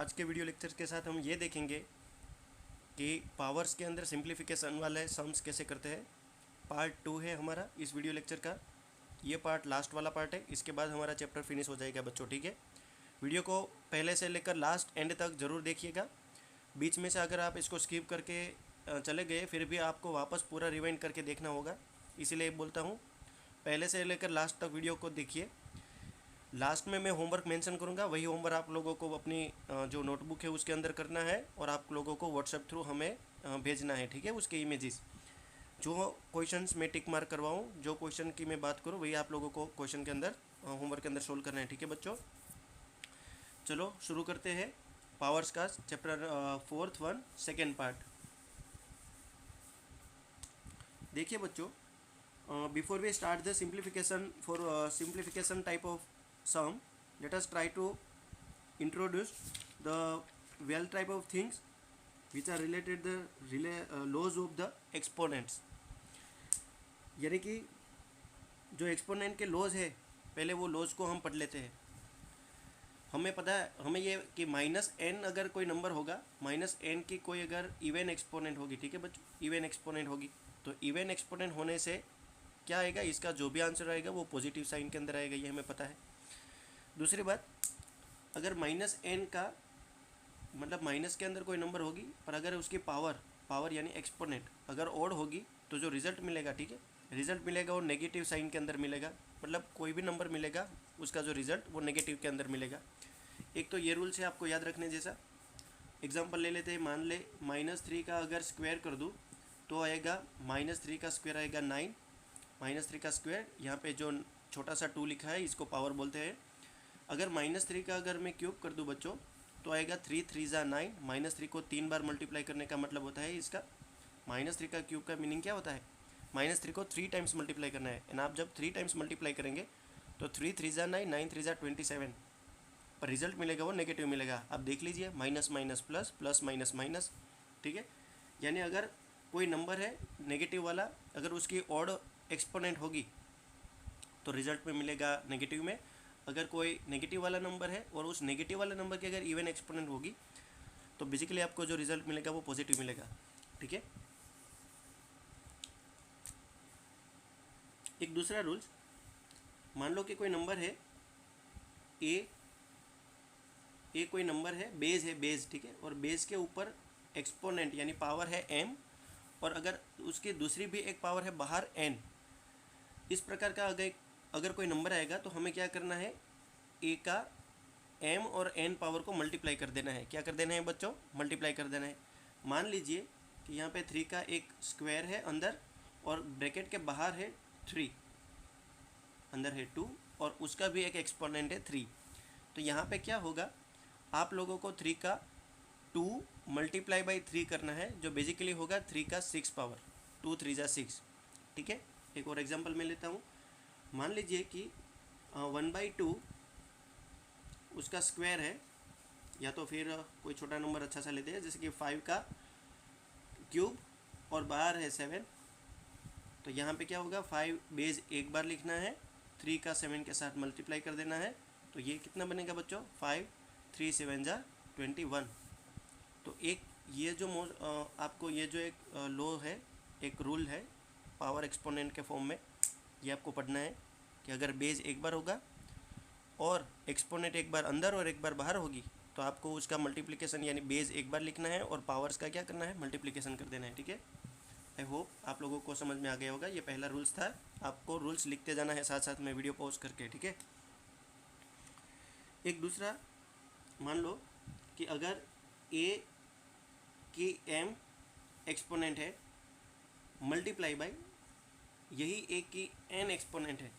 आज के video lecture के साथ हम ये देखेंगे कि पावर्स के अंदर सिंप्लीफिकेशन वाले सम्स कैसे करते हैं। पार्ट 2 है हमारा इस वीडियो लेक्चर का। ये पार्ट लास्ट वाला पार्ट है, इसके बाद हमारा चैप्टर फिनिश हो जाएगा बच्चों, ठीक है। वीडियो को पहले से लेकर लास्ट एंड तक ज़रूर देखिएगा। बीच में से अगर आप इसको स्किप करके चले गए फिर भी आपको वापस पूरा रिवाइंड करके देखना होगा, इसीलिए बोलता हूँ पहले से लेकर लास्ट तक वीडियो को देखिए। लास्ट में मैं होमवर्क मेंशन करूंगा, वही होमवर्क आप लोगों को अपनी जो नोटबुक है उसके अंदर करना है और आप लोगों को व्हाट्सएप थ्रू हमें भेजना है, ठीक है। उसके इमेजेस जो क्वेश्चंस मैं टिक मार्क करवाऊँ, जो क्वेश्चन की मैं बात करूँ वही आप लोगों को क्वेश्चन के अंदर होमवर्क के अंदर सोल्व करना है, ठीक है बच्चों। चलो शुरू करते हैं पावर्स का चैप्टर 4th 1 सेकेंड पार्ट। देखिए बच्चों, before we start the simplification type of sum, let us try to introduce the well type of things which are related the laws of the exponents। यानी कि जो exponent के laws है पहले वो laws को हम पढ़ लेते हैं। हमें पता है, हमें ये कि -n अगर कोई नंबर होगा, -n की कोई अगर इवन एक्सपोनेंट होगी, ठीक है बच्चों, इवन एक्सपोनेंट होगी, तो इवन एक्सपोनेंट होने से क्या आएगा, इसका जो भी आंसर आएगा वो पॉजिटिव साइन के अंदर आएगा, ये हमें पता है। दूसरी बात, अगर -n का मतलब माइनस के अंदर कोई नंबर होगी पर अगर उसकी पावर यानी एक्सपोनेंट अगर ओड होगी तो जो रिज़ल्ट मिलेगा, ठीक है, रिज़ल्ट मिलेगा वो नेगेटिव साइन के अंदर मिलेगा। मतलब कोई भी नंबर मिलेगा उसका जो रिज़ल्ट वो नेगेटिव के अंदर मिलेगा। एक तो ये रूल्स है आपको याद रखने जैसा। एग्जांपल ले लेते हैं, मान ले -3 का अगर स्क्वायर कर दूँ तो आएगा -3 का स्क्वायर आएगा 9, -3 का स्क्वायर, यहाँ पे जो छोटा सा 2 लिखा है इसको पावर बोलते हैं। अगर -3 का अगर मैं क्यूब कर दूँ बच्चों तो आएगा 3 3 ज़ा 9। -3 को 3 बार मल्टीप्लाई करने का मतलब होता है इसका, -3 का क्यूब का मीनिंग क्या होता है, -3 को 3 टाइम्स मल्टीप्लाई करना है। एंड आप जब 3 टाइम्स मल्टीप्लाई करेंगे तो 3 3 ज़ा 9, 9 3 ज़ा 27, पर रिजल्ट मिलेगा वो नेगेटिव मिलेगा। आप देख लीजिए, minus minus plus, plus minus minus, ठीक है। यानी अगर कोई नंबर है नेगेटिव वाला, अगर उसकी ऑड एक्सपोनेंट होगी तो रिजल्ट में मिलेगा नेगेटिव में। अगर कोई नेगेटिव वाला नंबर है और उस नेगेटिव वाले नंबर की अगर इवन एक्सपोनेंट होगी तो बेसिकली आपको जो रिजल्ट मिलेगा वो पॉजिटिव मिलेगा, ठीक है। एक दूसरा रूल्स, मान लो कि कोई नंबर है ए कोई नंबर है, बेस, ठीक है, और बेस के ऊपर एक्सपोनेंट यानी पावर है m, और अगर उसकी दूसरी भी एक पावर है बाहर n। इस प्रकार का अगर कोई नंबर आएगा तो हमें क्या करना है, a का m और n पावर को मल्टीप्लाई कर देना है। क्या कर देना है बच्चों, मल्टीप्लाई कर देना है। मान लीजिए कि यहाँ पे 3 का एक स्क्वायर है अंदर और ब्रैकेट के बाहर है 3, अंदर है 2 और उसका भी एक एक्सपोनेंट है 3। तो यहाँ पे क्या होगा, आप लोगों को 3 का 2 मल्टीप्लाई बाई 3 करना है, जो बेसिकली होगा 3 का 6 पावर, 2 3 ज़ा 6, ठीक है। एक और एग्जांपल मैं लेता हूँ। मान लीजिए कि 1/2 उसका स्क्वायर है, या तो फिर कोई छोटा नंबर अच्छा सा लेते हैं जैसे कि 5 का क्यूब और बाहर है 7। तो यहाँ पे क्या होगा, 5 बेस एक बार लिखना है, 3 का 7 के साथ मल्टीप्लाई कर देना है, तो ये कितना बनेगा बच्चों, 5 3 7 ज़ा 21। तो एक ये जो आपको ये जो एक लॉ है, एक रूल है पावर एक्सपोनेंट के फॉर्म में, ये आपको पढ़ना है कि अगर बेस एक बार होगा और एक्सपोनेंट एक बार अंदर और एक बार बाहर होगी तो आपको उसका मल्टीप्लिकेशन यानी बेस एक बार लिखना है और पावर्स का क्या करना है, मल्टीप्लिकेशन कर देना है, ठीक है। आई होप आप लोगों को समझ में आ गया होगा। ये पहला रूल्स था, आपको रूल्स लिखते जाना है साथ साथ में वीडियो पॉज करके, ठीक है। एक दूसरा, मान लो कि अगर a की m एक्सपोनेंट है मल्टीप्लाई बाय यही a की n एक्सपोनेंट है।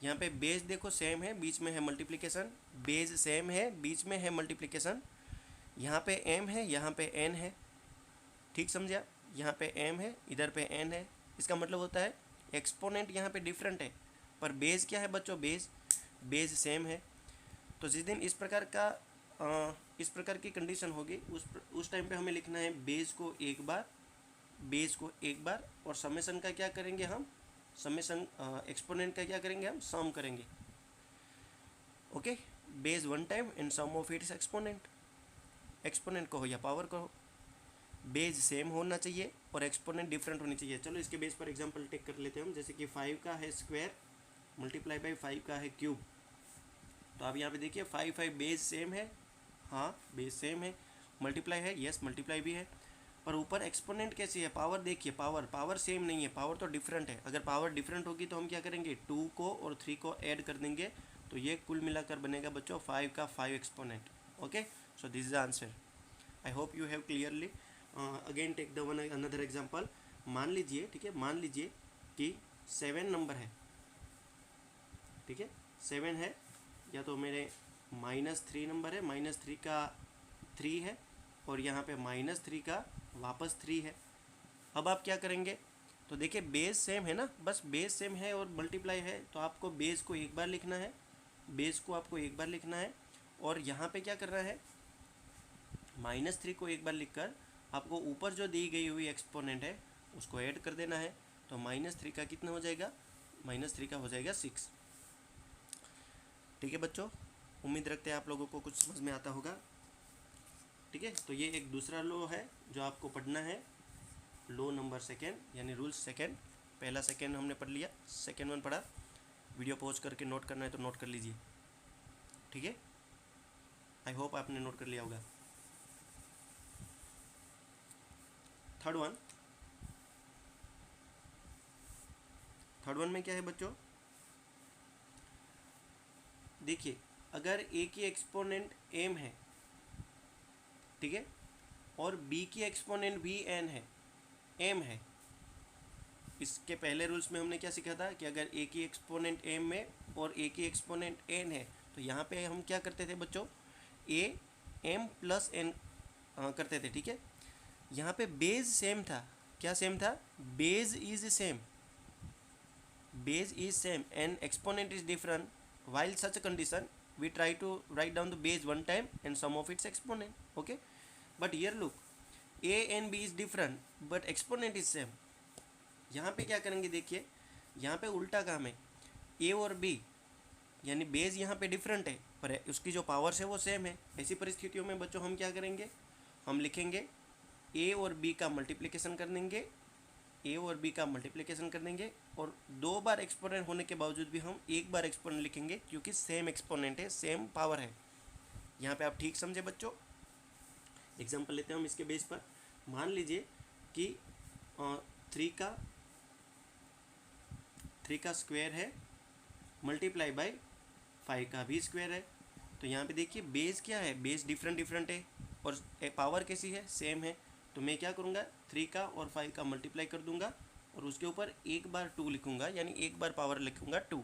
यहाँ पे बेस देखो सेम है, बीच में है मल्टीप्लिकेशन, बेस सेम है, बीच में है मल्टीप्लिकेशन। यहाँ पे m है, यहाँ पे n है, ठीक समझा। यहाँ पे m है, इधर पे n है। इसका मतलब होता है एक्सपोनेंट यहाँ पे डिफरेंट है पर बेस क्या है बच्चों, बेस सेम है। तो जिस दिन इस प्रकार की कंडीशन होगी उस टाइम पे हमें लिखना है बेस को एक बार और समेशन का क्या करेंगे हम, समेशन एक्सपोनेंट का क्या करेंगे हम, सम करेंगे, okay. Base 1 time and sum of its exponent, exponent को हो या पावर को हो, बेस सेम होना चाहिए और एक्सपोनेंट डिफरेंट होनी चाहिए। चलो इसके बेस पर एग्जांपल टेक कर लेते हैं हम, जैसे कि 5 का है स्क्वायर मल्टीप्लाई बाई 5 का है क्यूब। तो आप यहाँ पे देखिए 5 बेस सेम है, हाँ बेस सेम है, मल्टीप्लाई है, यस मल्टीप्लाई भी है, पर ऊपर एक्सपोनेंट कैसी है, पावर देखिए, पावर सेम नहीं है, पावर तो डिफरेंट है। अगर पावर डिफरेंट होगी तो हम क्या करेंगे, 2 को और 3 को ऐड कर देंगे, तो ये कुल मिलाकर बनेगा बच्चों 5 का 5 exponent. Okay, so this is the answer. I hope you have clearly. Again take the one another example. मान लीजिए, ठीक है, मान लीजिए कि 7 नंबर है, ठीक है, 7 है, या तो मेरे -3 नंबर है, -3 का 3 है, और यहाँ पे -3 का वापस 3 है। अब आप क्या करेंगे, तो देखिए बेस सेम है ना, बस बेस सेम है और मल्टीप्लाई है, तो आपको बेस को एक बार लिखना है, बेस को आपको एक बार लिखना है, और यहाँ पे क्या करना है, -3 को एक बार लिखकर आपको ऊपर जो दी गई हुई एक्सपोनेंट है उसको ऐड कर देना है। तो -3 का कितना हो जाएगा, -3 का हो जाएगा 6। ठीक है बच्चों, उम्मीद रखते हैं आप लोगों को कुछ समझ में आता होगा। ठीक है, तो ये एक दूसरा लॉ है जो आपको पढ़ना है, लॉ नंबर सेकेंड यानी रूल सेकेंड। पहला सेकेंड हमने पढ़ लिया, सेकेंड वन पढ़ा, वीडियो पॉज करके नोट करना है तो नोट कर लीजिए। ठीक है, आई होप आपने नोट कर लिया होगा। थर्ड वन में क्या है बच्चों, देखिए अगर ए की एक्सपोनेंट एम है, ठीक है, और बी की एक्सपोनेंट भी एन है, एम है, इसके पहले रूल्स में हमने क्या सीखा था कि अगर ए की एक्सपोनेंट एम में और ए की एक्सपोनेंट एन है, तो यहाँ पे हम क्या करते थे बच्चों, ए एम प्लस एन करते थे। ठीक है, यहाँ पे बेज सेम था, क्या सेम था, base is same, base is same and exponent is different. while such a condition we try to write down the base one time and sum of its exponent. Okay, but here look, a and b is different but exponent is same. यहाँ पे क्या करेंगे, देखिए यहाँ पे उल्टा काम है, a और b यानी बेस यहाँ पे डिफरेंट है पर उसकी जो पावर्स है वो सेम है। ऐसी परिस्थितियों में बच्चों हम क्या करेंगे, हम लिखेंगे a और b का मल्टीप्लिकेशन कर देंगे, ए और बी का मल्टीप्लिकेशन कर देंगे, और 2 बार एक्सपोनेंट होने के बावजूद भी हम एक बार एक्सपोनेंट लिखेंगे क्योंकि सेम एक्सपोनेंट है, सेम पावर है। यहाँ पे आप ठीक समझे बच्चों। एग्जांपल लेते हैं हम इसके बेस पर। मान लीजिए कि 3 का स्क्वायर है मल्टीप्लाई बाय 5 का भी स्क्वायर है। तो यहाँ पे देखिए बेस क्या है, बेस डिफरेंट है और पावर कैसी है, सेम है। तो मैं क्या करूँगा, 3 का और 5 का मल्टीप्लाई कर दूंगा और उसके ऊपर एक बार 2 लिखूंगा, यानी एक बार पावर लिखूंगा 2।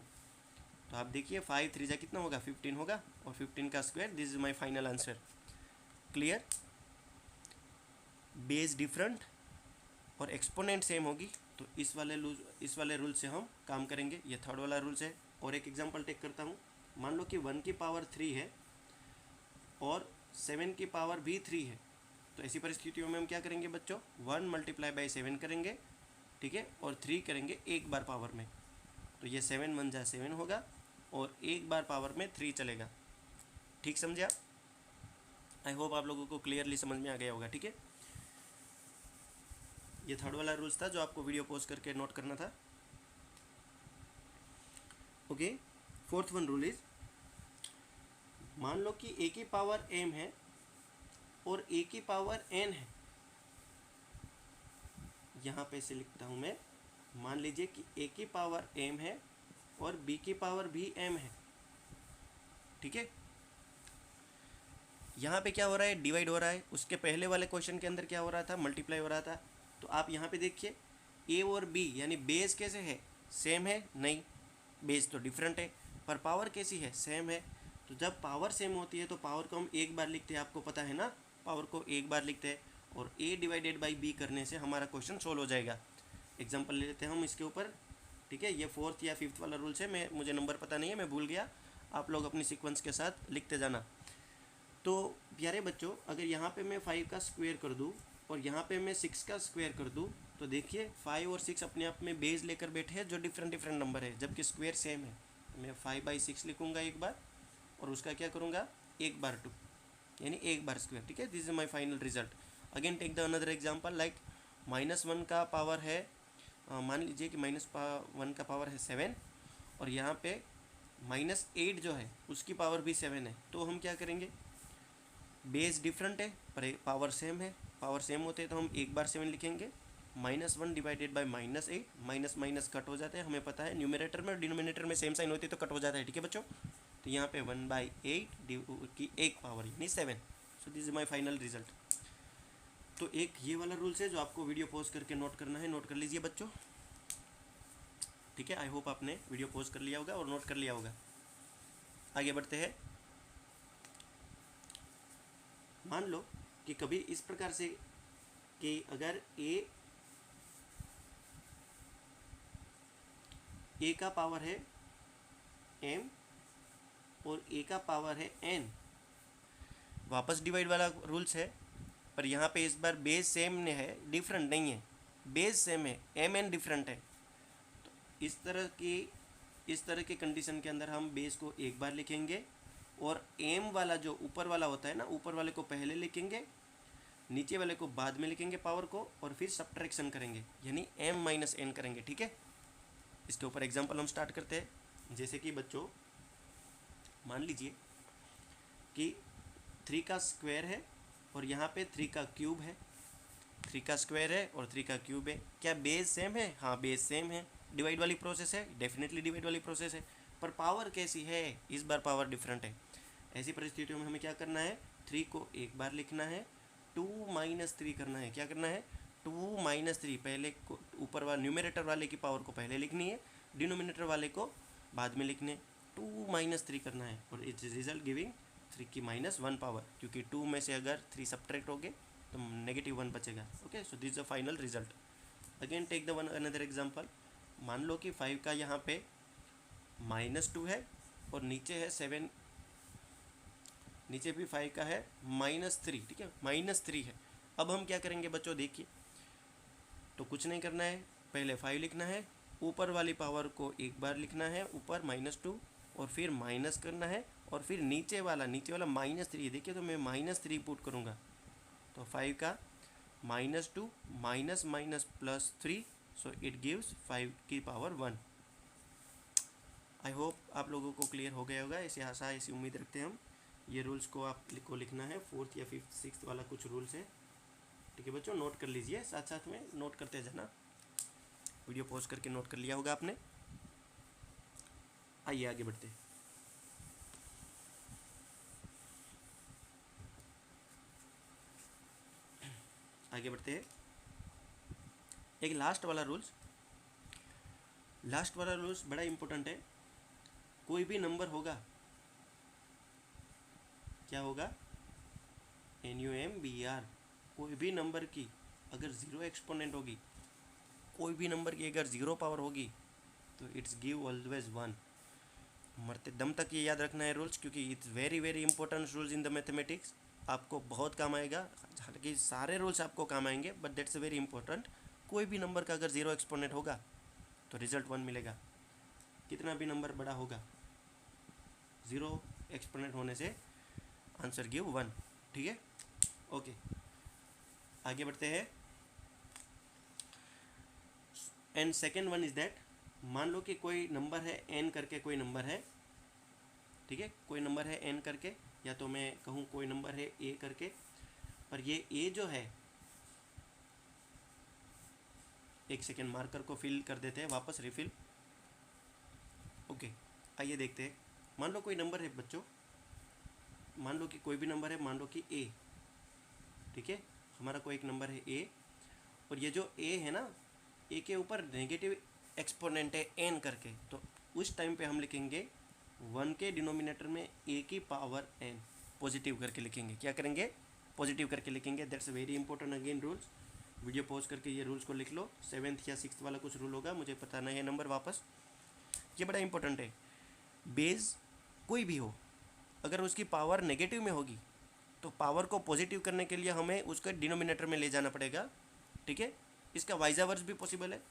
तो आप देखिए 5 3 जा कितना होगा, 15 होगा, और 15 का square, this is my final answer. Clear, base different और एक्सपोनेंट सेम होगी, तो इस वाले रूल से हम काम करेंगे। ये थर्ड वाला रूल्स है। और एक एग्जांपल टेक करता हूँ। मान लो कि 1 की पावर 3 है और 7 की पावर भी 3 है, तो ऐसी परिस्थितियों में हम क्या करेंगे बच्चों, 1 मल्टीप्लाई बाई 7 करेंगे, ठीक है, और 3 करेंगे एक बार पावर में। तो ये 7 1 जा 7 होगा और एक बार पावर में 3 चलेगा। ठीक समझे आप? आई होप आप लोगों को क्लियरली समझ में आ गया होगा। ठीक है, ये थर्ड वाला रूल्स था जो आपको वीडियो पॉज करके नोट करना था। Okay, fourth one rule is, मान लो कि ए की पावर m है और a की पावर n है। यहाँ पे से लिखता हूँ मैं, मान लीजिए कि a की पावर m है और b की पावर भी m है। ठीक है, यहाँ पे क्या हो रहा है, डिवाइड हो रहा है। उसके पहले वाले क्वेश्चन के अंदर क्या हो रहा था, मल्टीप्लाई हो रहा था। तो आप यहाँ पे देखिए a और b यानी बेस कैसे है, सेम है, नहीं बेस तो डिफरेंट है, पर पावर कैसी है, सेम है। तो जब पावर सेम होती है तो पावर को हम एक बार लिखते हैं, आपको पता है ना, पावर को एक बार लिखते हैं और a डिवाइडेड बाई b करने से हमारा क्वेश्चन सोल्व हो जाएगा। एग्जांपल ले लेते हैं हम इसके ऊपर। ठीक है, ये फोर्थ या फिफ्थ वाला रूल्स है, मुझे नंबर पता नहीं है, मैं भूल गया, आप लोग अपनी सीक्वेंस के साथ लिखते जाना। तो प्यारे बच्चों, अगर यहाँ पे मैं 5 का स्क्वायर कर दूँ और यहाँ पे मैं 6 का स्क्वायर कर दूँ, तो देखिए 5 और 6 अपने आप में बेस लेकर बैठे हैं जो डिफरेंट नंबर है, जबकि स्क्वायर सेम है। मैं 5/6 लिखूँगा एक बार और उसका क्या करूँगा, एक बार 2। यानी एक बार स्क्वायर, ठीक है। This is my final result. Again take the another example, like -1 का पावर है, मान लीजिए कि -1 का पावर है 7 और यहाँ पे -8 जो है उसकी पावर भी 7 है। तो हम क्या करेंगे, बेस डिफरेंट है पर पावर सेम है, पावर सेम होते हैं तो हम एक बार 7 लिखेंगे। -1 divided by -8, minus minus cut हो जाते हैं, हमें पता है न्यूमरेटर में और डिनोमिनेटर में सेम साइन होती है तो कट हो जाता है, ठीक है बच्चों। तो यहाँ पे 1/8 की एक पावर यानी 7। सो this is my final result. तो एक ये वाला रूल्स है जो आपको वीडियो पॉज करके नोट करना है, नोट कर लीजिए बच्चों, ठीक है। आई होप आपने वीडियो पॉज कर लिया होगा और नोट कर लिया होगा। आगे बढ़ते हैं। मान लो कि कभी इस प्रकार से कि अगर ए का पावर है m और a का पावर है n, वापस डिवाइड वाला रूल्स है पर यहाँ पे इस बार बेस सेम ने है, डिफरेंट नहीं है, बेस सेम है, m n डिफरेंट है। तो इस तरह की कंडीशन के अंदर हम बेस को एक बार लिखेंगे और m वाला जो ऊपर वाला होता है ना, ऊपर वाले को पहले लिखेंगे, नीचे वाले को बाद में लिखेंगे पावर को, और फिर सब्ट्रैक्शन करेंगे यानी m - n करेंगे, ठीक है। इसके ऊपर एग्जांपल हम स्टार्ट करते हैं। जैसे कि बच्चों मान लीजिए कि 3 का स्क्वायर है और यहाँ पे 3 का क्यूब है, 3 का स्क्वायर है और 3 का क्यूब है। क्या बेस सेम है? हाँ बेस सेम है। डिवाइड वाली प्रोसेस है, डेफिनेटली डिवाइड वाली प्रोसेस है, पर पावर कैसी है? इस बार पावर डिफरेंट है। ऐसी परिस्थितियों में हमें क्या करना है, 3 को एक बार लिखना है, 2 - 3 करना है। क्या करना है, 2 - 3, पहले को ऊपर वाले न्यूमरेटर वाले की पावर को पहले लिखनी है, डिनोमिनेटर वाले को बाद में लिखने। 2 - 3 करना है और इट्स रिजल्ट गिविंग 3 की -1 पावर, क्योंकि 2 में से अगर 3 सब्ट्रैक्ट हो गए तो -1 बचेगा। Okay, so this is the final result. Again take the one another example. मान लो कि 5 का यहाँ पे -2 है और नीचे है 7, नीचे भी 5 का है -3, ठीक है, -3 है। अब हम क्या करेंगे बच्चों, देखिए, तो कुछ नहीं करना है, पहले 5 लिखना है, ऊपर वाली पावर को एक बार लिखना है ऊपर -2 और फिर माइनस करना है, और फिर नीचे वाला -3, देखिए तो मैं -3 पुट करूँगा तो 5 का -2 minus minus plus 3, so it gives 5 की पावर 1। आई होप आप लोगों को क्लियर हो गया होगा, ऐसी आशा ऐसी उम्मीद रखते हैं हम। ये रूल्स को आपको लिखना है, 4th या 5th 6th वाला कुछ रूल्स है, ठीक है बच्चों, नोट कर लीजिए, साथ साथ में नोट करते जाना। वीडियो पॉज करके नोट कर लिया होगा आपने। आइए आगे बढ़ते हैं। आगे बढ़ते हैं। एक लास्ट वाला रूल्स बड़ा इंपॉर्टेंट है। कोई भी नंबर होगा, क्या होगा, NUMBR, कोई भी नंबर की अगर 0 एक्सपोनेंट होगी, कोई भी नंबर की अगर 0 पावर होगी तो इट्स गिव ऑलवेज 1। मरते दम तक ये याद रखना है रूल्स, क्योंकि it's very very important rules in the mathematics. आपको बहुत काम आएगा, हालांकि सारे रूल्स आपको काम आएंगे, बट दैट्स वेरी इंपॉर्टेंट। कोई भी नंबर का अगर 0 एक्सपोनेंट होगा तो रिजल्ट 1 मिलेगा। कितना भी नंबर बड़ा होगा, 0 एक्सपोनेंट होने से आंसर गिव 1, ठीक है। ओके, आगे बढ़ते हैं। And second one is that, मान लो कि कोई नंबर है n करके, कोई नंबर है, ठीक है, कोई नंबर है n करके, या तो मैं कहूँ कोई नंबर है a करके, पर ये a जो है, एक सेकेंड मार्कर को फिल कर देते हैं वापस, रिफिल। ओके, आइए देखते हैं। मान लो कोई नंबर है बच्चों, मान लो कि कोई भी नंबर है, मान लो कि a, ठीक है, हमारा कोई एक नंबर है a, और ये जो a है ना, a के ऊपर नेगेटिव एक्सपोनेंट है n करके, तो उस टाइम पे हम लिखेंगे 1 के डिनोमिनेटर में a की पावर n, पॉजिटिव करके लिखेंगे। क्या करेंगे, पॉजिटिव करके लिखेंगे। That's very important again rules. Video pause करके ये रूल्स को लिख लो। 7th या 6th वाला कुछ रूल होगा, मुझे पता नहीं है नंबर वापस। ये बड़ा इंपॉर्टेंट है। बेस कोई भी हो, अगर उसकी पावर नेगेटिव में होगी तो पावर को पॉजिटिव करने के लिए हमें उसका डिनोमिनेटर में ले जाना पड़ेगा, ठीक है। इसका वाइजावर्स भी पॉसिबल है।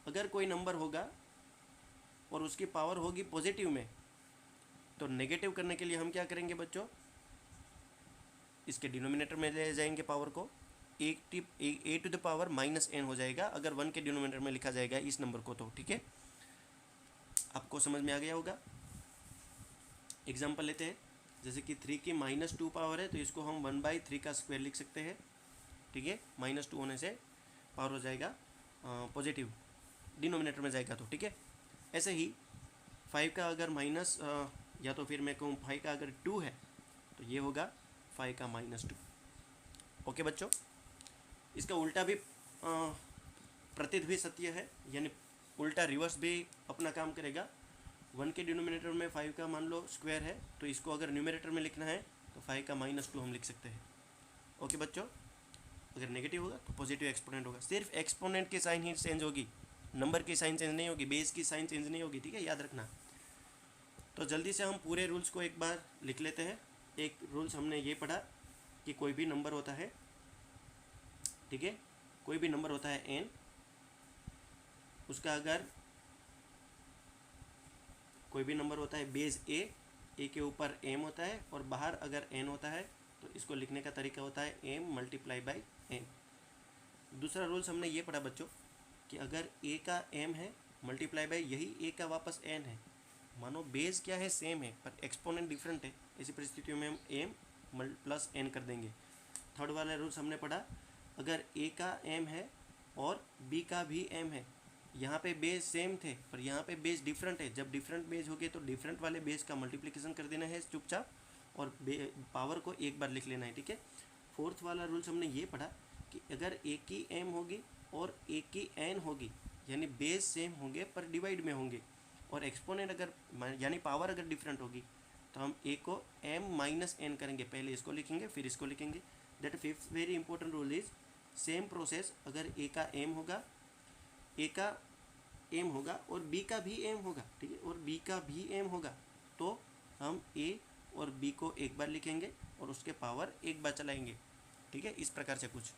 अगर कोई नंबर होगा और उसकी पावर होगी पॉजिटिव में, तो नेगेटिव करने के लिए हम क्या करेंगे बच्चों, इसके डिनोमिनेटर में ले जाएंगे पावर को, A to the power minus N हो जाएगा अगर 1 के डिनोमिनेटर में लिखा जाएगा इस नंबर को तो, ठीक है। आपको समझ में आ गया होगा। एग्जाम्पल लेते हैं, जैसे कि 3 की -2 पावर है तो इसको हम 1/3 का स्क्वायर लिख सकते हैं, ठीक है। -2 होने से पावर हो जाएगा पॉजिटिव, डिनोमिनेटर में जाएगा तो, ठीक है। ऐसे ही 5 का अगर माइनस या तो फिर मैं कहूँ 5 का अगर 2 है तो ये होगा 5 का -2। ओके बच्चों, इसका उल्टा भी प्रतीत भी सत्य है, यानी उल्टा रिवर्स भी अपना काम करेगा। 1 के डिनोमिनेटर में 5 का मान लो स्क्वायर है तो इसको अगर न्यूमरेटर में लिखना है तो 5 का -2 हम लिख सकते हैं। ओके बच्चों, अगर नेगेटिव होगा तो पॉजिटिव एक्सपोनेंट होगा। सिर्फ एक्सपोनेंट की साइन ही चेंज होगी, नंबर की साइन चेंज नहीं होगी, बेस की साइन चेंज नहीं होगी, ठीक है, याद रखना। तो जल्दी से हम पूरे रूल्स को एक बार लिख लेते हैं। एक रूल्स हमने ये पढ़ा कि कोई भी नंबर होता है, ठीक है, कोई भी नंबर होता है n, उसका अगर कोई भी नंबर होता है बेस ए के ऊपर m होता है और बाहर अगर n होता है तो इसको लिखने का तरीका होता है m × n। दूसरा रूल्स हमने ये पढ़ा बच्चों कि अगर a का m है मल्टीप्लाई बाई यही a का वापस n है, मानो बेस क्या है सेम है पर एक्सपोनेंट डिफरेंट है, ऐसी परिस्थितियों में हम m + n कर देंगे। थर्ड वाला रूल्स हमने पढ़ा, अगर a का m है और b का भी m है, यहाँ पे बेस सेम थे पर यहाँ पे बेस डिफरेंट है, जब डिफरेंट बेस हो गए तो डिफरेंट वाले बेस का मल्टीप्लिकेशन कर देना है चुपचाप और पावर को एक बार लिख लेना है, ठीक है। फोर्थ वाला रूल्स हमने ये पढ़ा कि अगर a की m होगी और a की n होगी, यानी बेस सेम होंगे पर डिवाइड में होंगे, और एक्सपोनेंट अगर यानी पावर अगर डिफरेंट होगी तो हम a को m - n करेंगे, पहले इसको लिखेंगे फिर इसको लिखेंगे। That fifth very important rule is same process, अगर a का m होगा, a का m होगा और b का भी m होगा, ठीक है, और b का भी m होगा तो हम a और b को एक बार लिखेंगे और उसके पावर एक बार चलाएंगे, ठीक है। इस प्रकार से कुछ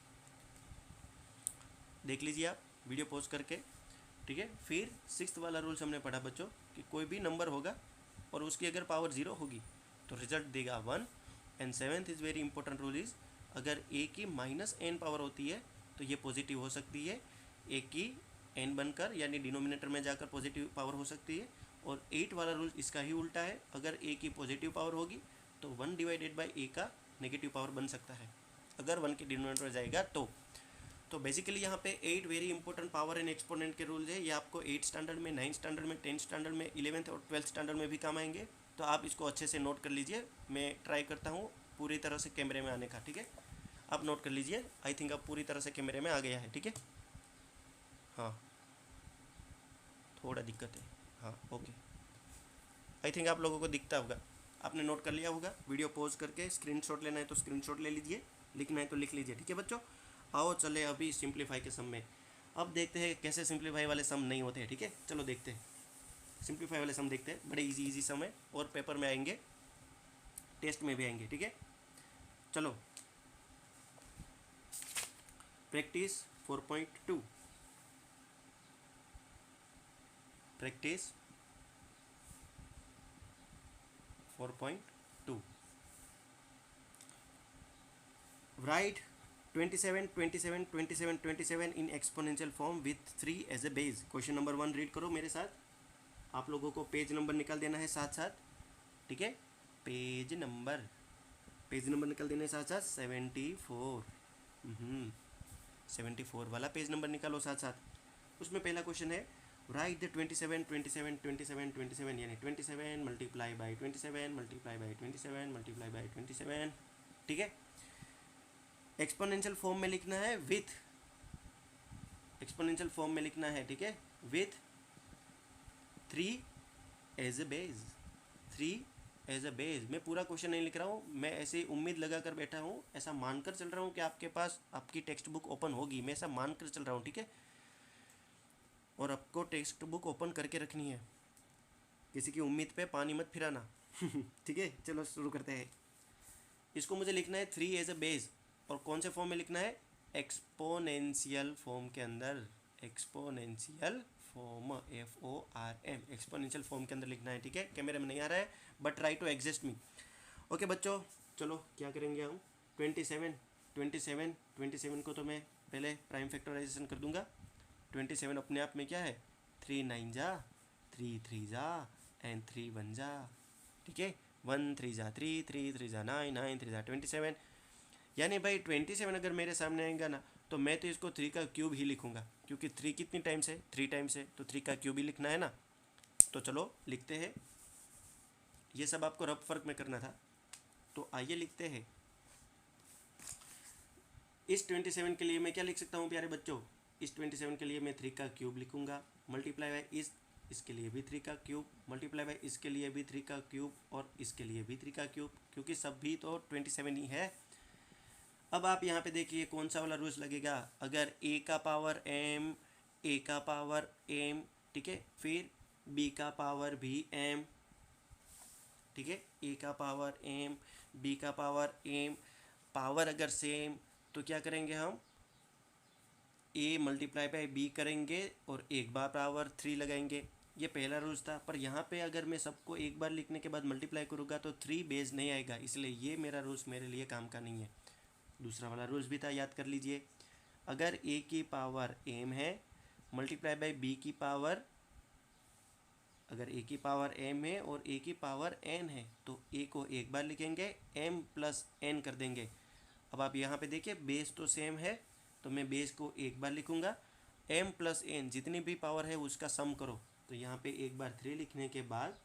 देख लीजिए आप वीडियो पॉज करके, ठीक है। फिर सिक्स्थ वाला रूल्स हमने पढ़ा बच्चों कि कोई भी नंबर होगा और उसकी अगर पावर 0 होगी तो रिजल्ट देगा 1। And seventh is very important rule is अगर a की -n पावर होती है तो ये पॉजिटिव हो सकती है, a की n बनकर यानी डिनोमिनेटर में जाकर पॉजिटिव पावर हो सकती है। और 8 वाला रूल इसका ही उल्टा है, अगर a की पॉजिटिव पावर होगी तो 1/a का नेगेटिव पावर बन सकता है अगर 1 के डिनोमिनेटर में जाएगा तो बेसिकली यहाँ पे 8 very important power and exponent के रूल्स है। ये आपको 8 स्टैंडर्ड में, 9 स्टैंडर्ड में, 10 स्टैंडर्ड में, 11th और 12th स्टैंडर्ड में भी काम आएंगे, तो आप इसको अच्छे से नोट कर लीजिए। मैं ट्राई करता हूँ पूरी तरह से कैमरे में आने का, ठीक है, आप नोट कर लीजिए। आई थिंक अब पूरी तरह से कैमरे में आ गया है, ठीक है। हाँ थोड़ा दिक्कत है, हाँ ओके, आई थिंक आप लोगों को दिखता होगा, आपने नोट कर लिया होगा। वीडियो पॉज करके स्क्रीनशॉट लेना है तो स्क्रीनशॉट ले लीजिए, लिखना है तो लिख लीजिए, ठीक है बच्चों। आओ चले अभी सिंप्लीफाई के सम में, अब देखते हैं कैसे सिंप्लीफाई वाले सम नहीं होते हैं, ठीक है। चलो देखते हैं सिंप्लीफाई वाले सम, देखते हैं, बड़े इजी सम है और पेपर में आएंगे, टेस्ट में भी आएंगे, ठीक है। चलो practice 4.2, practice 4.2, write 27 27 27 27 in exponential form with 3 as a base। Question number 1 read करो मेरे साथ, आप लोगों को पेज नंबर निकाल देना है साथ साथ, ठीक है। पेज नंबर निकाल देना है साथ साथ 74, 74 वाला पेज नंबर निकालो साथ साथ। उसमें पहला क्वेश्चन है राइट द 27 27 27 27 यानी 27 multiply by 27 multiply by 27 multiply by 27, ठीक है। एक्सपोनेंशियल फॉर्म में लिखना है विथ, एक्सपोनेंशियल फॉर्म में लिखना है, ठीक है, with 3 as a base, 3 as a base. मैं पूरा क्वेश्चन नहीं लिख रहा हूँ, मैं ऐसे ही उम्मीद लगा कर बैठा हूँ, ऐसा मानकर चल रहा हूँ कि आपके पास आपकी टेक्स्ट बुक ओपन होगी, मैं ऐसा मानकर चल रहा हूँ, ठीक है। और आपको टेक्स्ट बुक ओपन करके रखनी है, किसी की उम्मीद पे पानी मत फिराना ठीक है। चलो शुरू करते हैं। इसको मुझे लिखना है 3 एज अ बेस, और कौन से फॉर्म में लिखना है, एक्सपोनेंशियल फॉर्म के अंदर, exponential form FORM, exponential form के अंदर लिखना है, ठीक है। कैमरे में नहीं आ रहा है but try to exist me. Okay बच्चों, चलो क्या करेंगे हम, 27 27 27 को तो मैं पहले प्राइम फैक्टराइजेशन कर दूंगा। 27 अपने आप में क्या है, 3 9 जा, 3 3 जा एंड 3 1 जा, ठीक है। 1 3 जा 3, 3 3 जा 9, 9 3 जा 27। यानी भाई 27 अगर मेरे सामने आएगा ना तो मैं तो इसको 3 का क्यूब ही लिखूंगा, क्योंकि 3 कितनी टाइम्स है, 3 टाइम्स है, तो 3 का क्यूब ही लिखना है ना। तो चलो लिखते हैं, ये सब आपको रफ फर्क में करना था। तो आइए लिखते हैं, इस 27 के लिए मैं क्या लिख सकता हूँ प्यारे बच्चों, इस 27 के लिए मैं 3 का क्यूब लिखूंगा, मल्टीप्लाई बाय इसके लिए भी 3 का क्यूब, मल्टीप्लाई बाय इसके लिए भी 3 का क्यूब, और इसके लिए भी 3 का क्यूब, क्योंकि सब भी तो 27 ही है। अब आप यहाँ पे देखिए कौन सा वाला रूल्स लगेगा, अगर a का पावर m, a का पावर m, ठीक है, फिर b का पावर भी m, ठीक है, a का पावर m, b का पावर m, पावर अगर सेम तो क्या करेंगे हम, a मल्टीप्लाई बाय b करेंगे और एक बार पावर 3 लगाएंगे। ये पहला रूल्स था, पर यहाँ पे अगर मैं सबको एक बार लिखने के बाद मल्टीप्लाई करूँगा तो 3 बेस नहीं आएगा, इसलिए ये मेरा रूल्स मेरे लिए काम का नहीं है। दूसरा वाला रूल्स भी था, याद कर लीजिए, अगर a की पावर m है मल्टीप्लाई बाय b की पावर, अगर a की पावर m है और a की पावर n है तो a को एक बार लिखेंगे, m प्लस n कर देंगे। अब आप यहाँ पे देखिए बेस तो सेम है, तो मैं बेस को एक बार लिखूँगा, m प्लस n जितनी भी पावर है उसका सम करो। तो यहाँ पे एक बार 3 लिखने के बाद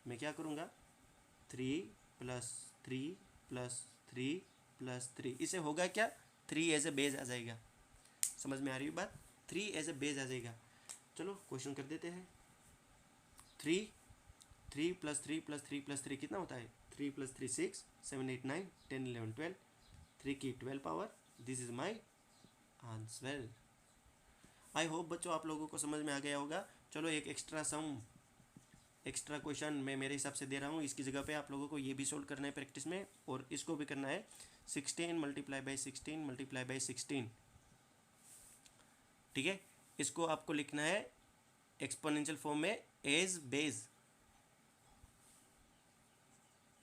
मैं क्या करूँगा, 3 प्लस 3 प्लस 3 प्लस 3, इसे होगा क्या, 3 एज ए बेस आ जाएगा। समझ में आ रही है बात, 3 एज ए बेस आ जाएगा। चलो क्वेश्चन कर देते हैं। 3 प्लस 3 प्लस 3 प्लस 3 कितना होता है, 3 प्लस 3 6, 7 8 9 10 11 12, 3 की 12 power, this is my answer. I hope बच्चों आप लोगों को समझ में आ गया होगा। चलो एक एक्स्ट्रा क्वेश्चन मैं मेरे हिसाब से दे रहा हूँ, इसकी जगह पे आप लोगों को ये भी सोल्व करना है प्रैक्टिस में, और इसको भी करना है 16 मल्टीप्लाई बाई 16 मल्टीप्लाई बाई 16, ठीक है। इसको आपको लिखना है एक्सपोनेंशियल फॉर्म में as base,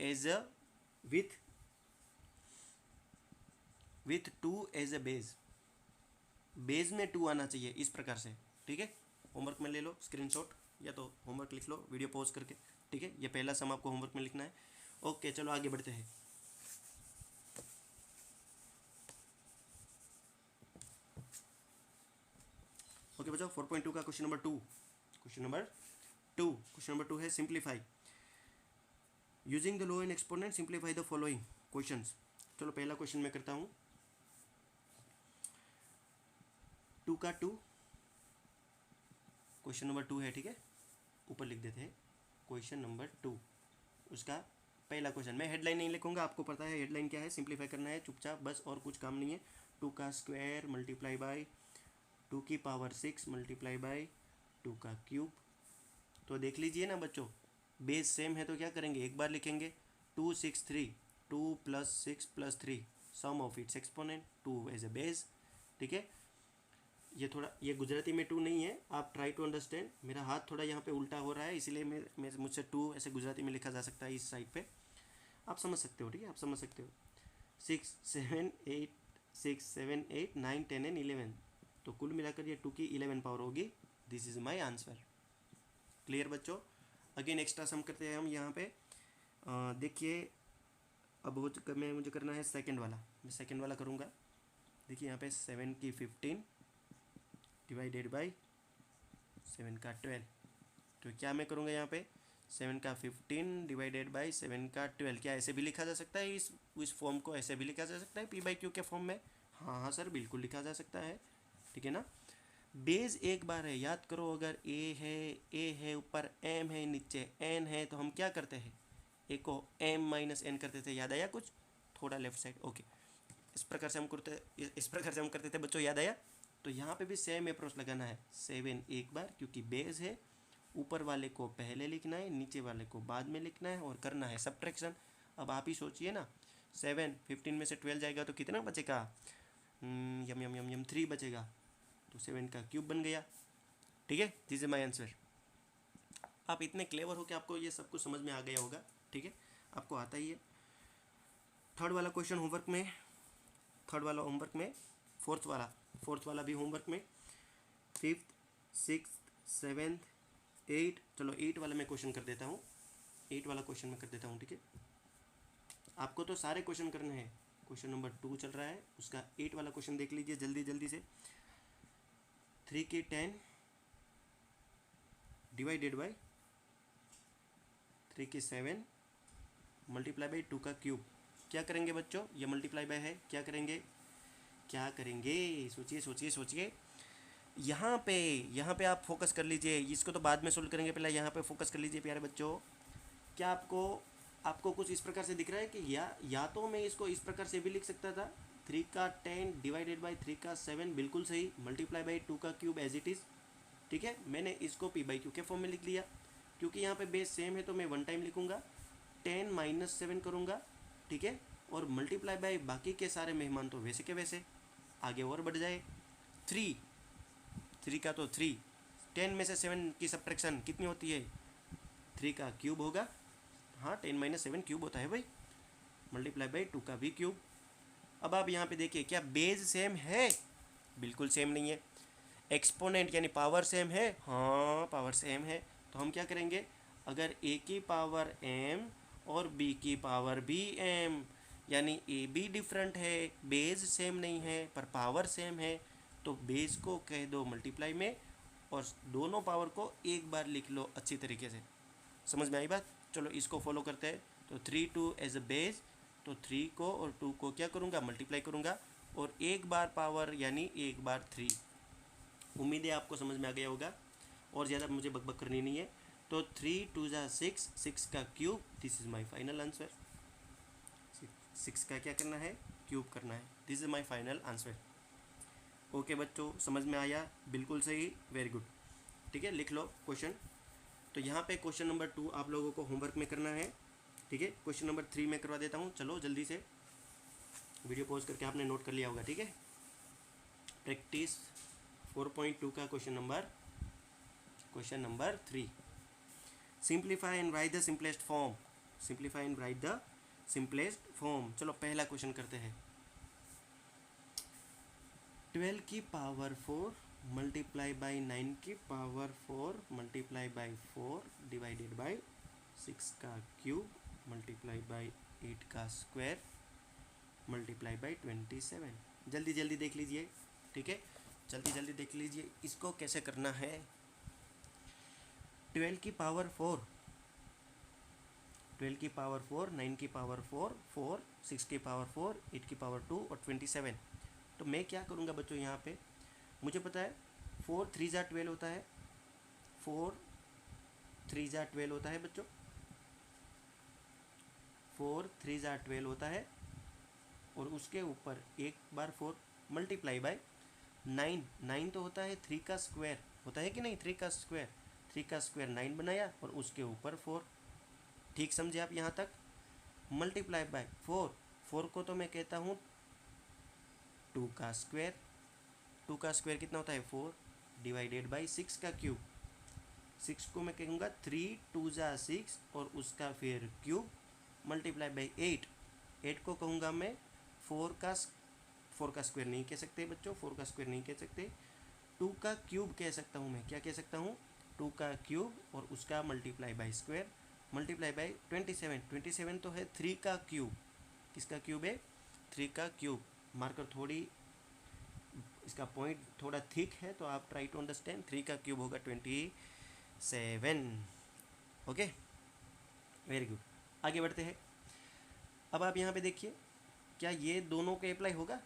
as a with 2 as a base में 2 आना चाहिए, इस प्रकार से, ठीक है। होमवर्क में ले लो स्क्रीनशॉट, या तो होमवर्क लिख लो वीडियो पॉज करके, ठीक है। ये पहला सम आपको होमवर्क में लिखना है। ओके चलो आगे बढ़ते हैं। ओके बच्चों 4.2 का क्वेश्चन नंबर टू है simplify using the low and exponent, simplify the following questions. चलो पहला क्वेश्चन मैं करता हूँ, 2 का 2, क्वेश्चन नंबर 2 है, ठीक है, ऊपर लिख देते हैं क्वेश्चन नंबर 2, उसका पहला क्वेश्चन। मैं हेडलाइन नहीं लिखूंगा, आपको पता है हेडलाइन क्या है, सिंप्लीफाई करना है चुपचाप बस, और कुछ काम नहीं है। 2 का स्क्वायर मल्टीप्लाई बाय 2 की पावर 6 मल्टीप्लाई बाय 2 का क्यूब। तो देख लीजिए ना बच्चों, बेस सेम है तो क्या करेंगे, एक बार लिखेंगे 2 6 3, 2 plus 6 plus 3 sum of its exponent, 2 as a base, ठीक है। ये थोड़ा, ये गुजराती में 2 नहीं है, आप ट्राई टू अंडरस्टैंड, मेरा हाथ थोड़ा यहाँ पे उल्टा हो रहा है, इसलिए मैं मुझसे 2 ऐसे गुजराती में लिखा जा सकता है इस साइड पे, आप समझ सकते हो, ठीक है, आप समझ सकते हो। 6 7 8 9 10 एंड 11, तो कुल मिलाकर ये 2 की 11 पावर होगी, this is my answer. Clear बच्चों। अगेन एक्स्ट्रा सम करते हैं हम यहाँ पे, देखिए अब मुझे करना है सेकंड वाला, मैं सेकंड वाला करूँगा। देखिए यहाँ पे 7 की 15 डिवाइडेड बाई 7 का 12, तो क्या मैं करूँगा यहाँ पे 7 का 15 डिवाइडेड बाई 7 का 12, क्या ऐसे भी लिखा जा सकता है, इस फॉर्म को ऐसे भी लिखा जा सकता है पी बाई क्यू के फॉर्म में, हाँ सर बिल्कुल लिखा जा सकता है, ठीक है ना। बेस एक बार है, याद करो, अगर ए है ऊपर एम है नीचे एन है, तो हम क्या करते हैं, ए को एम माइनस एन करते थे, याद आया कुछ, थोड़ा लेफ्ट साइड, ओके, इस प्रकार से हम करते थे बच्चों, याद आया। तो यहाँ पे भी सेम अप्रोच लगाना है, 7 एक बार, क्योंकि बेस है, ऊपर वाले को पहले लिखना है, नीचे वाले को बाद में लिखना है, और करना है सब्ट्रैक्शन। अब आप ही सोचिए ना, 7 15 में से 12 जाएगा तो कितना बचेगा, यम यम यम यम 3 बचेगा, तो 7 का क्यूब बन गया, ठीक है, दिस इज माई आंसर। आप इतने क्लेवर हो कि आपको ये सब कुछ समझ में आ गया होगा, ठीक है, आपको आता ही है। थर्ड वाला क्वेश्चन होमवर्क में, थर्ड वाला होमवर्क में, फोर्थ वाला भी होमवर्क में, फिफ्थ, सिक्स, सेवेंथ, एट, चलो 8 वाला मैं क्वेश्चन कर देता हूँ, 8 वाला क्वेश्चन मैं कर देता हूँ, ठीक है। आपको तो सारे क्वेश्चन करने हैं, क्वेश्चन नंबर 2 चल रहा है, उसका 8 वाला क्वेश्चन देख लीजिए जल्दी जल्दी से। 3 के 10 डिवाइडेड बाई 3 के 7 मल्टीप्लाई बाई 2 का क्यूब। क्या करेंगे बच्चों, ये मल्टीप्लाई बाय है, क्या करेंगे, क्या करेंगे, सोचिए सोचिए सोचिए। यहाँ पे आप फोकस कर लीजिए, इसको तो बाद में सोल्व करेंगे, पहले यहाँ पे फोकस कर लीजिए प्यारे बच्चों। क्या आपको कुछ इस प्रकार से दिख रहा है कि या तो मैं इसको इस प्रकार से भी लिख सकता था, 3 का 10 डिवाइडेड बाई 3 का 7, बिल्कुल सही, मल्टीप्लाई बाई 2 का क्यूब एज इट इज़, ठीक है। मैंने इसको पी बाई क्यू के फॉर्म में लिख लिया, क्योंकि यहाँ पे बेस सेम है तो मैं 1 टाइम लिखूँगा, 10 माइनस 7 करूँगा, ठीक है, और मल्टीप्लाई बाई बाकी के सारे मेहमान तो वैसे के वैसे, आगे और बढ़ जाए। 3 का तो 3, 10 में से 7 की सब्ट्रैक्शन कितनी होती है, 3 का क्यूब होगा, हाँ 10 माइनस 7 क्यूब होता है भाई, मल्टीप्लाई बाई 2 का भी क्यूब। अब आप यहाँ पे देखिए, क्या बेस सेम है, बिल्कुल सेम नहीं है। एक्सपोनेंट यानी पावर सेम है, हाँ पावर सेम है, तो हम क्या करेंगे, अगर a की पावर m और b की पावर भी m, यानी a भी डिफरेंट है, बेस सेम नहीं है पर पावर सेम है, तो बेस को कह दो मल्टीप्लाई में और दोनों पावर को एक बार लिख लो अच्छी तरीके से। समझ में आई बात, चलो इसको फॉलो करते हैं। तो 3 2 एज अ बेस, तो 3 को और 2 को क्या करूँगा, मल्टीप्लाई करूँगा, और एक बार पावर यानी एक बार 3। उम्मीद है आपको समझ में आ गया होगा, और ज़्यादा मुझे बकबक करनी नहीं है। तो 3 2 जा 6, 6 का cube, this is my final answer. 6 का क्या करना है, क्यूब करना है, this is my final answer. Okay बच्चों, समझ में आया, बिल्कुल सही, वेरी गुड, ठीक है। लिख लो क्वेश्चन। तो यहाँ पे क्वेश्चन नंबर 2 आप लोगों को होमवर्क में करना है, ठीक है। क्वेश्चन नंबर 3 में करवा देता हूँ, चलो जल्दी से, वीडियो पॉज करके आपने नोट कर लिया होगा, ठीक है। प्रैक्टिस 4.2 का question number 3, simplify and right the simplest form, simplify and right the simplest form. चलो पहला क्वेश्चन करते हैं। 12 की पावर 4 मल्टीप्लाई बाई 9 की power 4 multiply by 4 divided by 6 का क्यूब मल्टीप्लाई बाई 8 का स्क्वायर मल्टीप्लाई बाई 27। जल्दी जल्दी देख लीजिए, ठीक है, जल्दी जल्दी देख लीजिए इसको कैसे करना है। 12 की पावर 4, 12 की पावर 4, 9 की पावर 4, 4, 6 की पावर 4, 8 की पावर 2 और 27। तो मैं क्या करूँगा बच्चों, यहाँ पे मुझे पता है 4 3 जा 12 होता है, 4 3 जा 12 होता है बच्चों, 4 3 जा 12 होता है, और उसके ऊपर एक बार 4 मल्टीप्लाई बाय 9, 9 तो होता है 3 का स्क्वायर, होता है कि नहीं, 3 का स्क्वायर, 3 का स्क्वायर 9 बनाया और उसके ऊपर 4, ठीक समझे आप यहाँ तक। मल्टीप्लाई बाय 4, 4 को तो मैं कहता हूँ 2 का स्क्वायर, 2 का स्क्वायर कितना होता है 4, डिवाइडेड बाई 6 का क्यूब, 6 को मैं कहूँगा 3 2 जा 6 और उसका फिर क्यूब मल्टीप्लाई बाई 8, 8 को कहूँगा मैं 4 का स्क्वायर नहीं कह सकते बच्चों, 4 का स्क्वायर नहीं कह सकते, 2 का क्यूब कह सकता हूँ मैं, क्या कह सकता हूँ, 2 का क्यूब और उसका multiply by square multiply by 27, 27 तो है 3 का क्यूब, किसका क्यूब है, 3 का क्यूब। मार्कर थोड़ी, इसका पॉइंट थोड़ा थिक है तो आप ट्राई टू अंडरस्टैंड, 3 का क्यूब होगा 27। ओके, वेरी गुड, आगे बढ़ते हैं। अब आप यहाँ पे देखिए, क्या ये दोनों को अप्लाई होगा,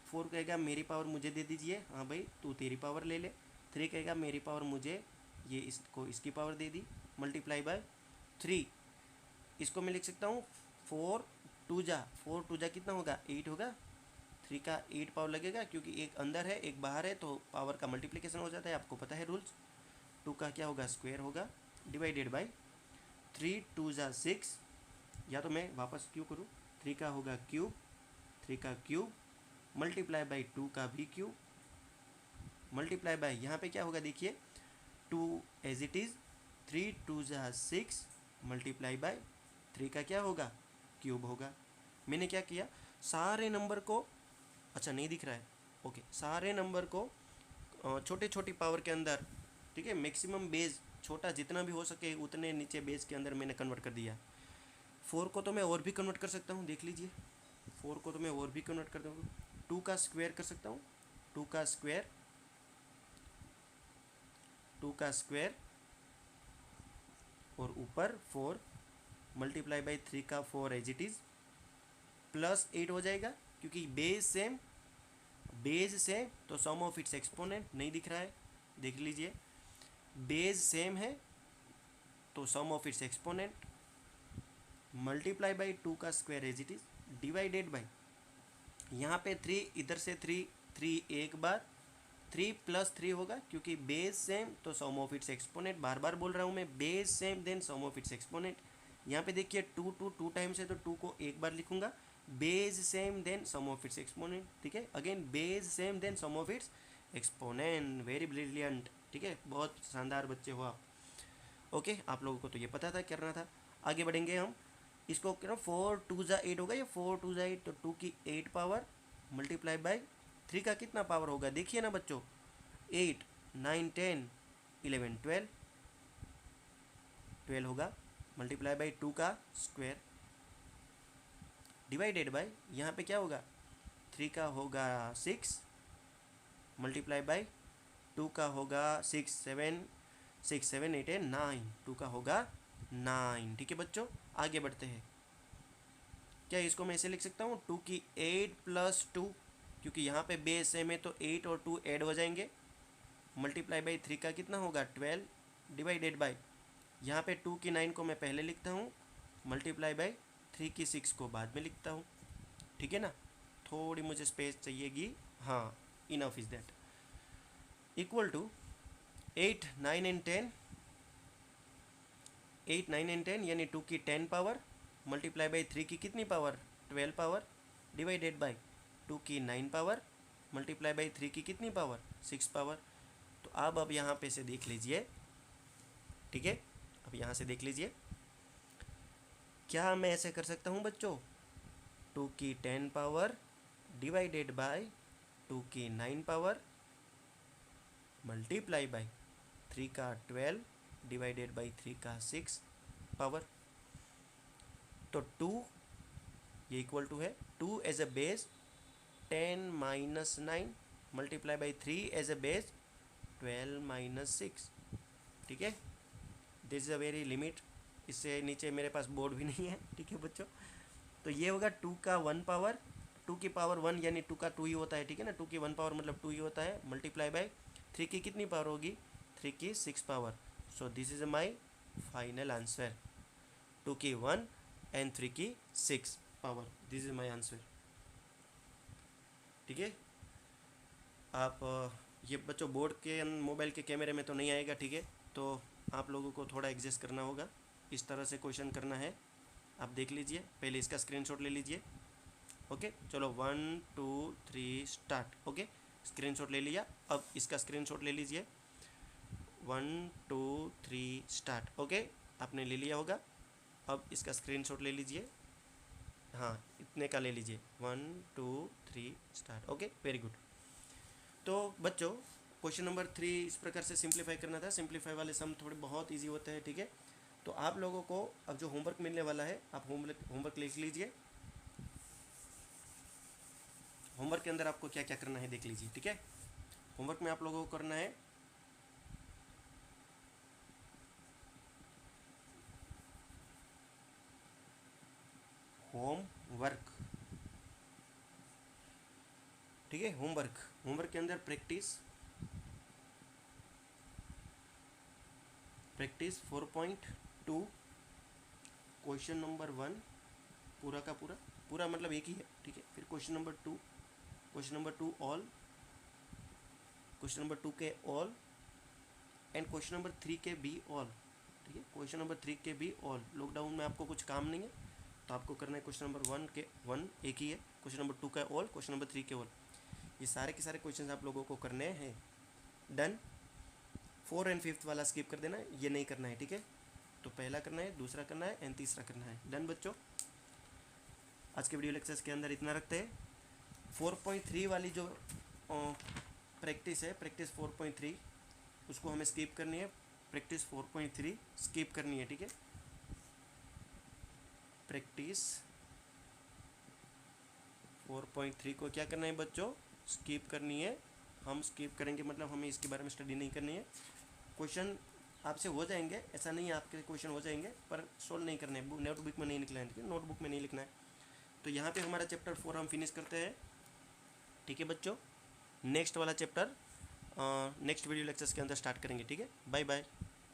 4 कहेगा मेरी पावर मुझे दे दीजिए, हाँ भाई तू तेरी पावर ले ले, 3 कहेगा मेरी पावर मुझे, ये इसको इसकी power they the, multiply by 3, इसको मैं लिख सकता हूँ 4 2 जा कितना होगा, 8 होगा, 3 का 8 पावर लगेगा क्योंकि एक अंदर है एक बाहर है तो पावर का मल्टीप्लिकेशन हो जाता है, आपको पता है रूल्स। 2 का क्या होगा, स्क्वायर होगा, डिवाइडेड बाई 3 2 जा 6, या तो मैं वापस क्यों करूँ, 3 का होगा क्यूब, 3 का क्यूब मल्टीप्लाई बाई 2 का भी क्यूब मल्टीप्लाई बाई यहाँ पे क्या होगा देखिए 2 एज इट इज़, 3 2 जा 6 मल्टीप्लाई बाई 3 का क्या होगा, क्यूब होगा, मैंने क्या किया, सारे नंबर को, अच्छा नहीं दिख रहा है, ओके, सारे नंबर को छोटे छोटी पावर के अंदर, ठीक है, मैक्सिमम बेस छोटा जितना भी हो सके उतने नीचे बेस के अंदर मैंने कन्वर्ट कर दिया। 4 को तो मैं और भी कन्वर्ट कर सकता हूँ, देख लीजिए, 4 को तो मैं और भी कन्वर्ट कर दूँगा, 2 का स्क्वायर कर सकता हूँ, 2 का स्क्वायर, 2 का स्क्वायर और ऊपर 4 मल्टीप्लाई बाई 3 का 4 एज इट इज़ प्लस 8 हो जाएगा, क्योंकि बेस सेम तो सम ऑफ इट्स एक्सपोनेंट नहीं दिख रहा है, देख लीजिए, बेस सेम है तो sum of its exponent multiply by 2 का square as it is divided by, यहाँ पे 3 इधर से 3 एक बार, 3 प्लस 3 होगा, क्योंकि बेस सेम तो सम ऑफ इट्स एक्सपोनेंट, बार बार बोल रहा हूँ मैं, base same then sum of its exponent. यहाँ पे देखिए 2 टाइम्स है तो 2 को एक बार लिखूंगा, base same then sum of its exponent, ठीक है, again base same then sum of its exponent, very brilliant, ठीक है, बहुत शानदार बच्चे हो आप। ओके, आप लोगों को तो ये पता था करना था। आगे बढ़ेंगे हम, इसको क्या 4 2 जा 8 होगा, ये 4 2 जा 8 तो 2 की 8 पावर मल्टीप्लाई बाई 3 का कितना पावर होगा, देखिए ना बच्चों, 8 9 10 11 12 होगा, मल्टीप्लाई बाई 2 का स्क्वायर डिवाइडेड बाई, यहाँ पे क्या होगा, 3 का होगा 6 मल्टीप्लाई बाई 2 का होगा 6 7 8 है 9, 2 का होगा 9, ठीक है बच्चों। आगे बढ़ते हैं, क्या इसको मैं ऐसे लिख सकता हूँ, 2 की 8 प्लस 2, क्योंकि यहाँ पे बेस सेम है तो 8 और 2 ऐड हो जाएंगे, मल्टीप्लाई बाई 3 का कितना होगा 12 डिवाइडेड बाई, यहाँ पे 2 की 9 को मैं पहले लिखता हूँ, मल्टीप्लाई बाई 3 की 6 को बाद में लिखता हूँ, ठीक है ना, थोड़ी मुझे स्पेस चाहिएगी, हाँ, enough is that, equal to 8 9 and 10, 8 9 and 10 यानी 2 की 10 पावर मल्टीप्लाई बाई 3 की कितनी पावर 12 पावर डिवाइडेड बाई 2 की 9 पावर मल्टीप्लाई बाई 3 की कितनी पावर 6 पावर। तो अब यहाँ पे से देख लीजिए, ठीक है, अब यहाँ से देख लीजिए, क्या मैं ऐसे कर सकता हूँ बच्चों, 2 की 10 पावर डिवाइडेड बाई 2 की 9 पावर मल्टीप्लाई बाई 3 का 12 डिवाइडेड बाई 3 का 6 पावर, तो 2 ये इक्वल टू है 2 as a base 10 minus 9 multiply by 3 as a base 12 minus 6, ठीक है, this is a very limit, इससे नीचे मेरे पास बोर्ड भी नहीं है, ठीक है बच्चों। तो ये होगा 2 का 1 पावर, 2 की पावर 1 यानी 2 का 2 ही होता है, ठीक है ना, 2 की 1 पावर मतलब 2 ही होता है, मल्टीप्लाई बाई 3 की कितनी पावर होगी 3 की 6 power. So this is my final answer, 2 की 1 एंड 3 की 6 power, this is my answer, ठीक है। आप ये बच्चों बोर्ड के मोबाइल के कैमरे में तो नहीं आएगा, ठीक है, तो आप लोगों को थोड़ा एडजस्ट करना होगा, इस तरह से क्वेश्चन करना है, आप देख लीजिए, पहले इसका स्क्रीनशॉट ले लीजिए, ओके, चलो 1 2 3 स्टार्ट, ओके, स्क्रीनशॉट ले लिया, अब इसका स्क्रीनशॉट ले लीजिए, 1 2 3 स्टार्ट, ओके, आपने ले लिया होगा, अब इसका स्क्रीनशॉट ले लीजिए, हाँ इतने का ले लीजिए, 1 2 3 स्टार्ट, ओके, वेरी गुड। तो बच्चों क्वेश्चन नंबर 3 इस प्रकार से सिंप्लीफाई करना था, सिंप्लीफाई वाले सम थोड़े बहुत इजी होते हैं, ठीक है। तो आप लोगों को अब जो होमवर्क मिलने वाला है, आप होमवर्क लिख लीजिए, होमवर्क के अंदर आपको क्या क्या करना है देख लीजिए, ठीक है। होमवर्क में आप लोगों को करना है होमवर्क, ठीक है, होमवर्क के अंदर प्रैक्टिस 4.2 क्वेश्चन नंबर 1 पूरा का पूरा मतलब एक ही है, ठीक है, फिर question number 2 all, question number 2 के ऑल एंड क्वेश्चन नंबर 3 के भी ऑल, ठीक है, क्वेश्चन नंबर 3 के भी ऑल। लॉकडाउन में आपको कुछ काम नहीं है तो आपको करना है क्वेश्चन नंबर 1 के 1 एक ही है, क्वेश्चन नंबर 2 का ऑल, क्वेश्चन नंबर 3 के ऑल, ये सारे के सारे क्वेश्चन आप लोगों को करने हैं। डन, 4 एंड 5 वाला स्किप कर देना है, ये नहीं करना है, ठीक है। तो पहला करना है, दूसरा करना है एंड तीसरा करना है। डन बच्चों, आज के वीडियो लेक्चर्स के अंदर इतना रखते हैं। 4.3 वाली जो प्रैक्टिस है, प्रैक्टिस 4.3, उसको हमें स्किप करनी है। प्रैक्टिस 4.3 स्किप करनी है, ठीक है। प्रैक्टिस 4.3 को क्या करना है बच्चों, स्किप करनी है। हम स्किप करेंगे मतलब हमें इसके बारे में स्टडी नहीं करनी है। क्वेश्चन आपसे हो जाएंगे, ऐसा नहीं है आपके क्वेश्चन हो जाएंगे, पर सोल्व नहीं करने हैं, नोटबुक में नहीं लिखना है, ठीक है, नोटबुक में नहीं लिखना है। तो यहाँ पे हमारा चैप्टर 4 हम फिनिश करते हैं, ठीक है बच्चों। नेक्स्ट वाला चैप्टर नेक्स्ट वीडियो लेक्चर्स के अंदर स्टार्ट करेंगे, ठीक है। Bye bye.